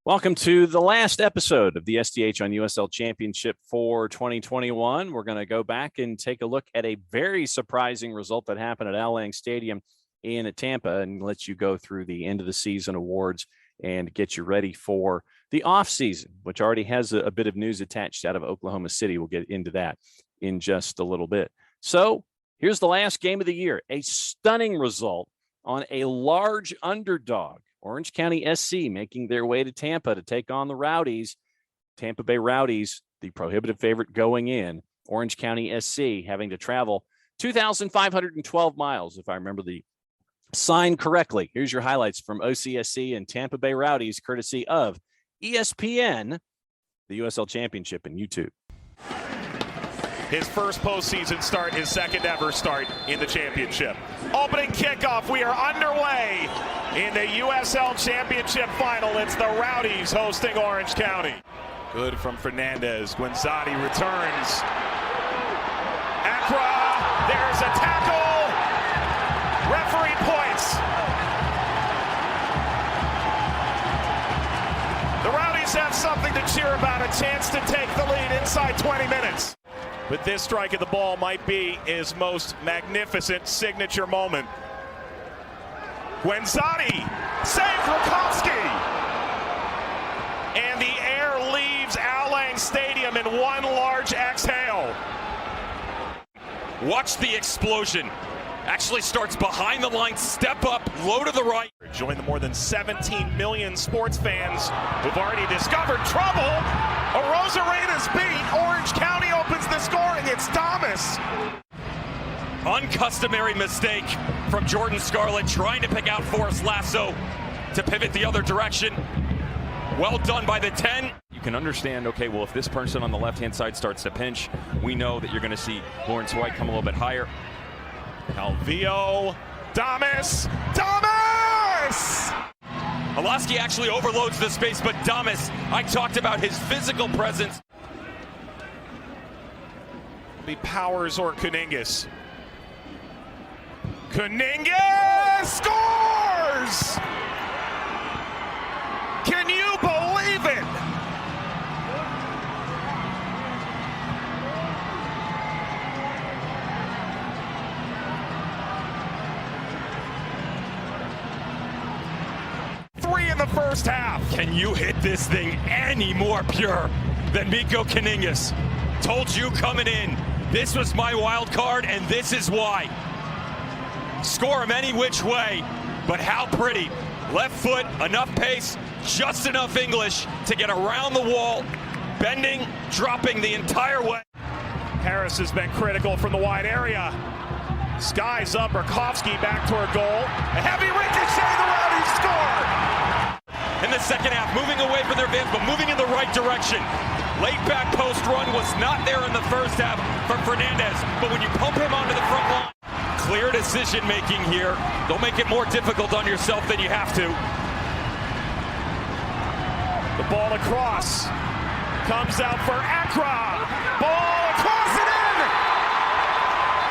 Welcome to the last episode of the SDH on USL Championship for 2021. We're going to go back and take a look at a very surprising result that happened at Al Lang Stadium in Tampa and let you go through the end of the season awards and get you ready for the off season, which already has a bit of news attached out of Oklahoma City. We'll get into that in just a little bit. So here's the last game of the year, a stunning result on a large underdog. Orange County SC making their way to Tampa to take on the Rowdies. Tampa Bay Rowdies, the prohibitive favorite going in. Orange County SC having to travel 2,512 miles, if I remember the sign correctly. Here's your highlights from OCSC and Tampa Bay Rowdies, courtesy of ESPN, the USL Championship in YouTube. His first postseason start, his second ever start in the championship. Opening kickoff, we are underway in the USL Championship final. It's the Rowdies hosting Orange County. Good from Fernandez. Guenzati returns. Accra, there's a tackle. Referee points. The Rowdies have something to cheer about, a chance to take the lead inside 20 minutes. But this strike of the ball might be his most magnificent signature moment. Guenzati, save Rakowski! And the air leaves Al Lang Stadium in one large exhale. Watch the explosion. Actually starts behind the line, step up, low to the right. Join the more than 17 million sports fans who've already discovered trouble. A Rosarita's beat. Orange County opens the scoring. It's Thomas. Uncustomary mistake from Jordan Scarlett, trying to pick out Forrest Lasso to pivot the other direction. Well done by the 10. You can understand, okay, well, if this person on the left-hand side starts to pinch, we know that you're going to see Lawrence White come a little bit higher. Calvillo, Thomas! Alaski actually overloads the space, but Damas, I talked about his physical presence. Be Powers or Kuningas. Kuningas scores! Can you believe it? Three in the first half. Can you hit this thing any more pure than Miko Kuningas? Told you coming in, this was my wild card, and this is why. Score him any which way, but how pretty. Left foot, enough pace, just enough English to get around the wall, bending, dropping the entire way. Harris has been critical from the wide area. Skies up, Rakowski back toward goal. A heavy ricochet, the Rowdies score! In the second half, moving away from their fans, but moving in the right direction. Late back post run was not there in the first half from Fernandez, but when you pump him onto the front line, clear decision making here. Don't make it more difficult on yourself than you have to. The ball across, comes out for Accra. Ball across and in!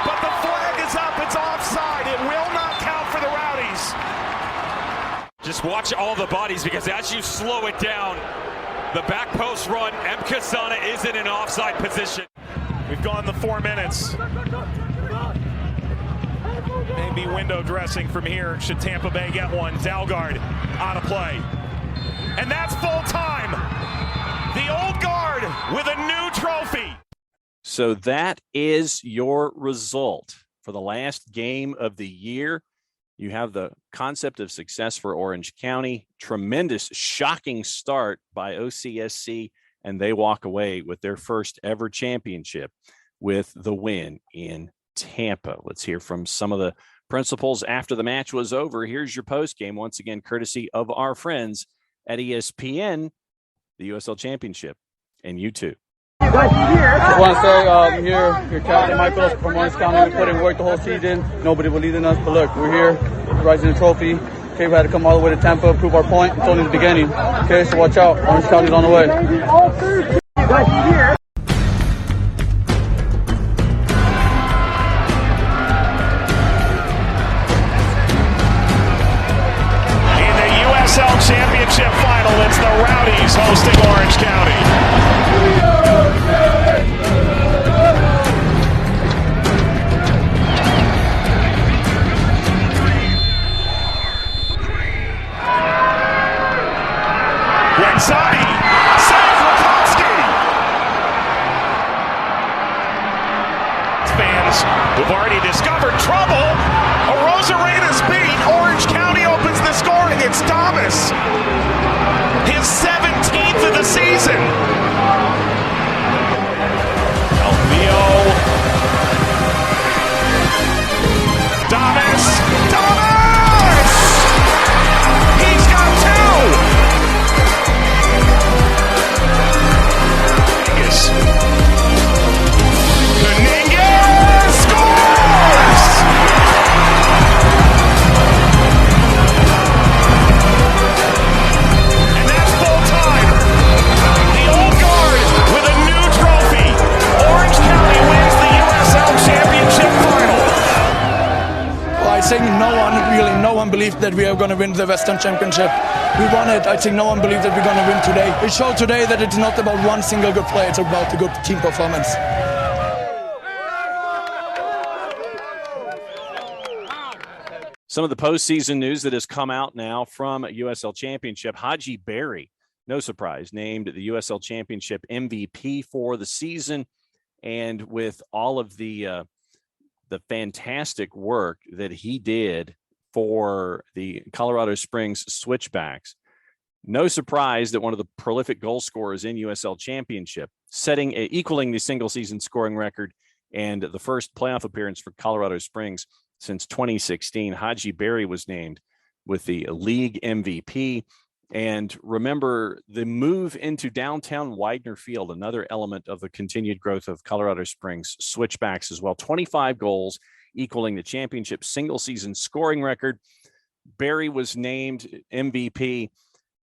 But the flag is up, it's offside. It will not count for the Rowdies. Just watch all the bodies, because as you slow it down, the back post run, M. Kasana is in an offside position. We've gone the 4 minutes. Maybe window dressing from here should Tampa Bay get one. Dalgard out of play. And that's full time. The old guard with a new trophy. So that is your result for the last game of the year. You have the concept of success for Orange County. Tremendous, shocking start by OCSC, and they walk away with their first ever championship with the win in Tampa. Let's hear from some of the principals after the match was over. Here's your post game, once again, courtesy of our friends at ESPN, the USL Championship, and YouTube. I want to say I'm here, Captain Michaels from Orange County. We put in work the whole season. Nobody believed in us, but look, we're here, rising the trophy. Okay, we had to come all the way to Tampa, prove our point. It's only the beginning. Okay, so watch out. Orange County's on the way. In the USL Championship final, it's the Rowdies hosting Orange County. Rexani, save Rakowski. Fans who've already discovered trouble. Arozarena's beat. Orange County opens the scoring. It's Thomas. His 17th of the season. Elvio. Thomas. He's got two. Caniggia scores! And that's full time. The old guard with a new trophy. Orange County wins the USL Championship final. Well, I think no one believed that we are going to win the Western Championship. We won it. I think no one believed that we're going to win today. It showed today that it's not about one single good play. It's about the good team performance. Some of the postseason news that has come out now from USL Championship. Haji Berry, no surprise, named the USL Championship MVP for the season. And with all of the fantastic work that he did for the Colorado Springs Switchbacks, no surprise that one of the prolific goal scorers in USL Championship, equaling the single season scoring record and the first playoff appearance for Colorado Springs since 2016, Haji Berry was named with the league MVP. And remember, the move into downtown Widener Field, another element of the continued growth of Colorado Springs Switchbacks as well. 25 goals, equaling the championship single season scoring record. Berry was named MVP.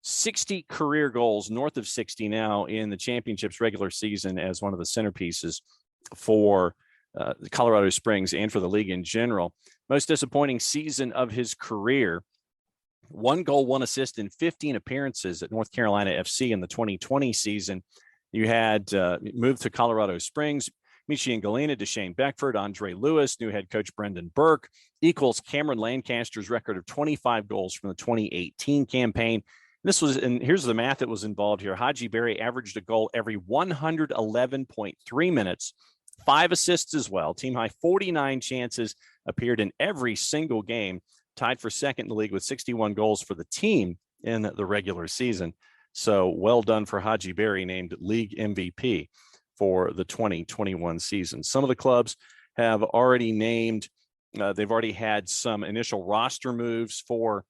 60 career goals, north of 60 now in the championship's regular season, as one of the centerpieces for Colorado Springs and for the league in general. Most disappointing season of his career. 1 goal, 1 assist in 15 appearances at North Carolina FC in the 2020 season. You had moved to Colorado Springs. Michigan Galena, Deshane Beckford, Andre Lewis, new head coach Brendan Burke, equals Cameron Lancaster's record of 25 goals from the 2018 campaign. And here's the math that was involved here. Haji Berry averaged a goal every 111.3 minutes, 5 assists as well. Team high 49 chances, appeared in every single game, tied for second in the league with 61 goals for the team in the regular season. So well done for Haji Berry, named league MVP for the 2021 season. Some of the clubs have already named, they've already had some initial roster moves for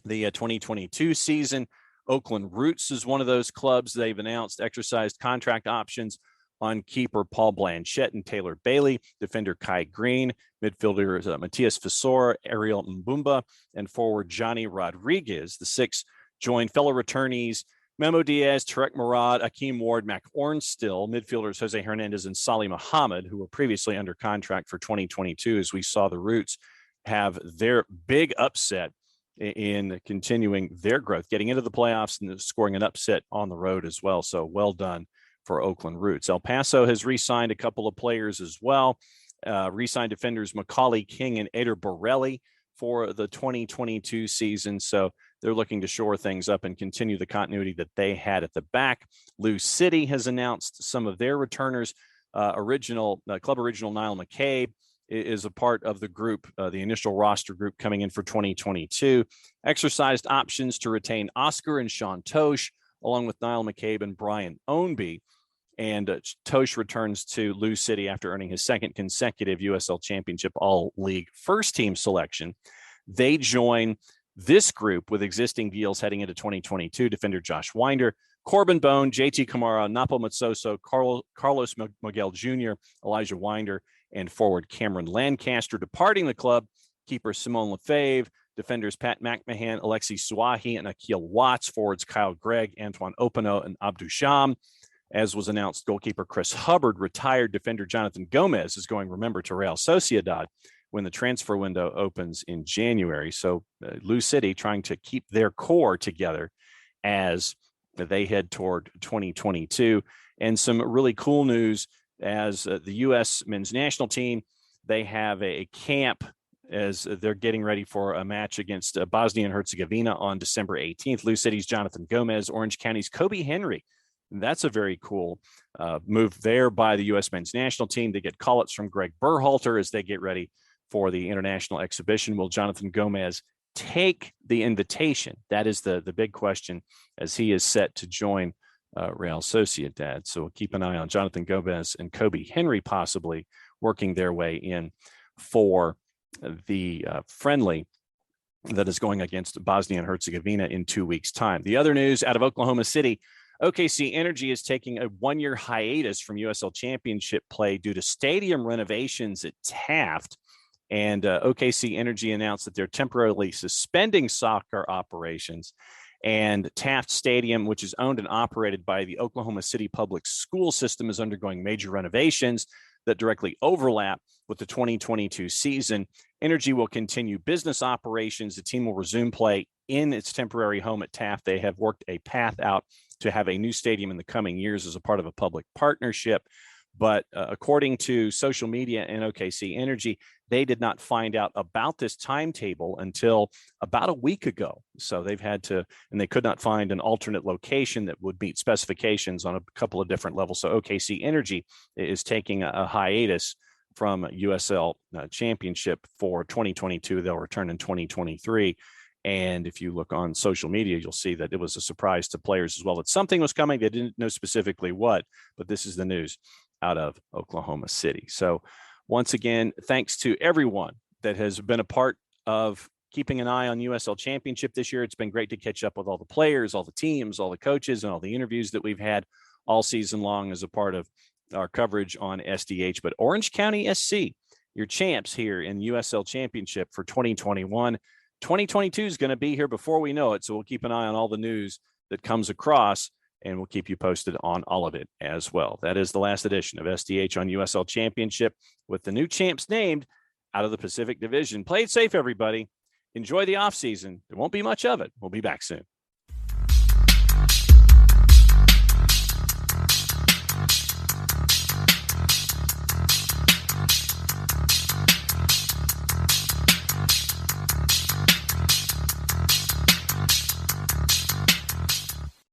the 2022 season. Oakland Roots is one of those clubs. They've announced exercised contract options on keeper Paul Blanchette and Taylor Bailey, defender Kai Green, midfielders Matias Fisor, Ariel Mbumba, and forward Johnny Rodriguez. The 6 joined fellow returnees Memo Diaz, Tarek Murad, Akeem Ward, Mac Ornstill, midfielders Jose Hernandez and Salih Muhammad, who were previously under contract for 2022, as we saw the Roots have their big upset in continuing their growth, getting into the playoffs and scoring an upset on the road as well. So well done for Oakland Roots. El Paso has re-signed a couple of players as well. Re-signed defenders Macaulay King and Eder Borelli for the 2022 season. So they're looking to shore things up and continue the continuity that they had at the back. Lou City has announced some of their returners. Club original Niall McCabe is a part of the group, the initial roster group coming in for 2022. Exercised options to retain Oscar and Sean Tosh, along with Niall McCabe and Brian Ownby. And Tosh returns to Lou City after earning his second consecutive USL Championship All-League first-team selection. They join this group with existing deals heading into 2022. Defender Josh Winder, Corbin Bone, JT Kamara, Napo Matsoso, Carlos Miguel Jr., Elijah Winder, and forward Cameron Lancaster. Departing the club, keeper Simone Lefebvre, defenders Pat McMahon, Alexi Suahi, and Akil Watts, forwards Kyle Gregg, Antoine Opano, and Abdou Sham. As was announced, goalkeeper Chris Hubbard, retired defender Jonathan Gomez is going, remember, to Real Sociedad when the transfer window opens in January. So Lou City trying to keep their core together as they head toward 2022. And some really cool news as the U.S. men's national team, they have a camp as they're getting ready for a match against Bosnia and Herzegovina on December 18th. Lou City's Jonathan Gomez, Orange County's Kobe Henry. That's a very cool move there by the U.S. men's national team. They get call-ups from Greg Berhalter as they get ready for the international exhibition. Will Jonathan Gomez take the invitation? That is the big question as he is set to join Real Sociedad. So we'll keep an eye on Jonathan Gomez and Kobe Henry possibly working their way in for the friendly that is going against Bosnia and Herzegovina in 2 weeks' time. The other news out of Oklahoma City, OKC Energy is taking a one-year hiatus from USL Championship play due to stadium renovations at Taft. And OKC Energy announced that they're temporarily suspending soccer operations. And Taft Stadium, which is owned and operated by the Oklahoma City Public School System, is undergoing major renovations that directly overlap with the 2022 season. Energy will continue business operations. The team will resume play in its temporary home at Taft. They have worked a path out to have a new stadium in the coming years as a part of a public partnership. But according to social media and OKC Energy, they did not find out about this timetable until about a week ago. So they've had to, and they could not find an alternate location that would meet specifications on a couple of different levels. So OKC Energy is taking a hiatus from USL Championship for 2022. They'll return in 2023. And if you look on social media, you'll see that it was a surprise to players as well, that something was coming. They didn't know specifically what, but this is the news out of Oklahoma City. So once again, thanks to everyone that has been a part of keeping an eye on USL Championship this year. It's been great to catch up with all the players, all the teams, all the coaches, and all the interviews that we've had all season long as a part of our coverage on SDH. But Orange County SC, your champs here in USL Championship for 2021. 2022 is going to be here before we know it. So we'll keep an eye on all the news that comes across, and we'll keep you posted on all of it as well. That is the last edition of SDH on USL Championship with the new champs named out of the Pacific Division. Play it safe, everybody. Enjoy the offseason. There won't be much of it. We'll be back soon.